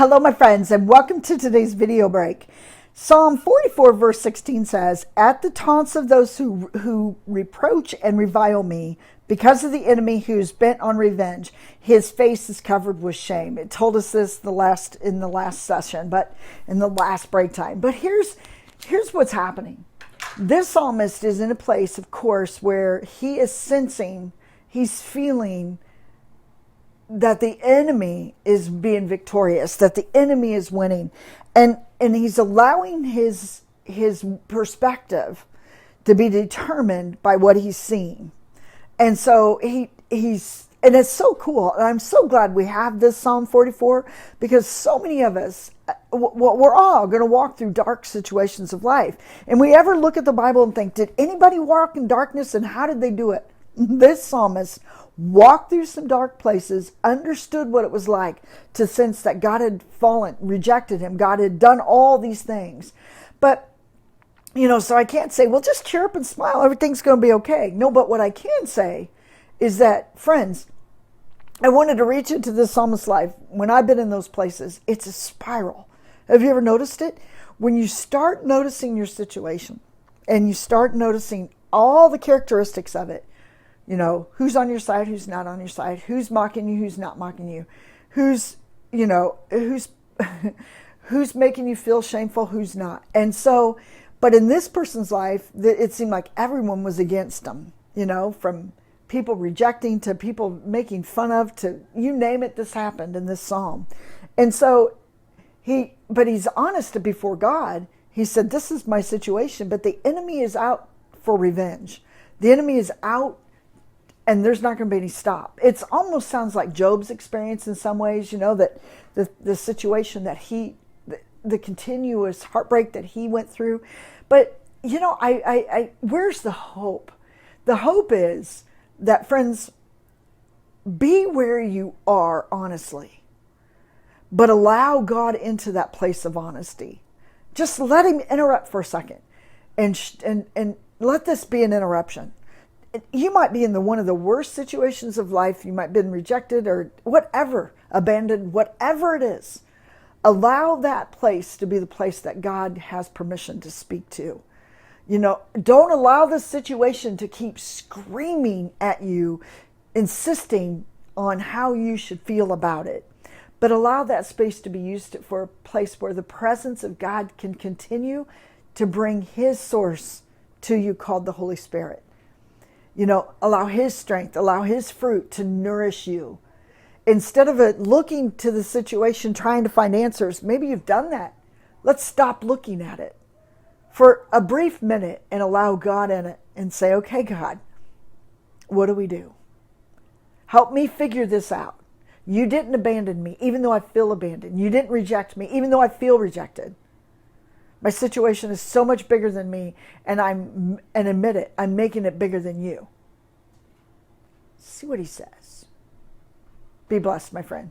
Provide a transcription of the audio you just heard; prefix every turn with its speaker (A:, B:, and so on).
A: Hello, my friends, and welcome to today's video break. Psalm 44, verse 16 says, "At the taunts of those who reproach and revile me, because of the enemy who's bent on revenge, his face is covered with shame." It told us this in the last session, but in the last break time. But here's what's happening. This psalmist is in a place, of course, where he is sensing, he's feeling that the enemy is being victorious, that the enemy is winning, and he's allowing his perspective to be determined by what he's seeing. And so he's and it's so cool, and I'm so glad we have this Psalm 44, because so many of us, we're all going to walk through dark situations of life. And we ever look at the Bible and think, did anybody walk in darkness, and how did they do it? This psalmist walked through some dark places, understood what it was like to sense that God had fallen, rejected him. God had done all these things. But, so I can't say, well, just cheer up and smile, everything's going to be okay. No, but what I can say is that, friends, I wanted to reach into this psalmist's life. When I've been in those places, it's a spiral. Have you ever noticed it? When you start noticing your situation and you start noticing all the characteristics of it, who's on your side, who's not on your side, who's mocking you, who's not mocking you, who's making you feel shameful, who's not. And so, but in this person's life, it seemed like everyone was against them, from people rejecting to people making fun of to you name it. This happened in this psalm. And so but he's honest before God. He said, this is my situation, but the enemy is out for revenge. The enemy is out, and there's not going to be any stop. It almost sounds like Job's experience in some ways, that the situation that the continuous heartbreak that he went through. But, where's the hope? The hope is that, friends, be where you are honestly, but allow God into that place of honesty. Just let him interrupt for a second, and let this be an interruption. You might be in one of the worst situations of life. You might have been rejected or whatever, abandoned, whatever it is. Allow that place to be the place that God has permission to speak to. Don't allow this situation to keep screaming at you, insisting on how you should feel about it. But allow that space to be used for a place where the presence of God can continue to bring his source to you, called the Holy Spirit. Allow his strength, allow his fruit to nourish you. Instead of looking to the situation, trying to find answers, maybe you've done that. Let's stop looking at it for a brief minute and allow God in it and say, okay, God, what do we do? Help me figure this out. You didn't abandon me, even though I feel abandoned. You didn't reject me, even though I feel rejected. My situation is so much bigger than me, and admit it, I'm making it bigger than you. See what he says. Be blessed, my friend.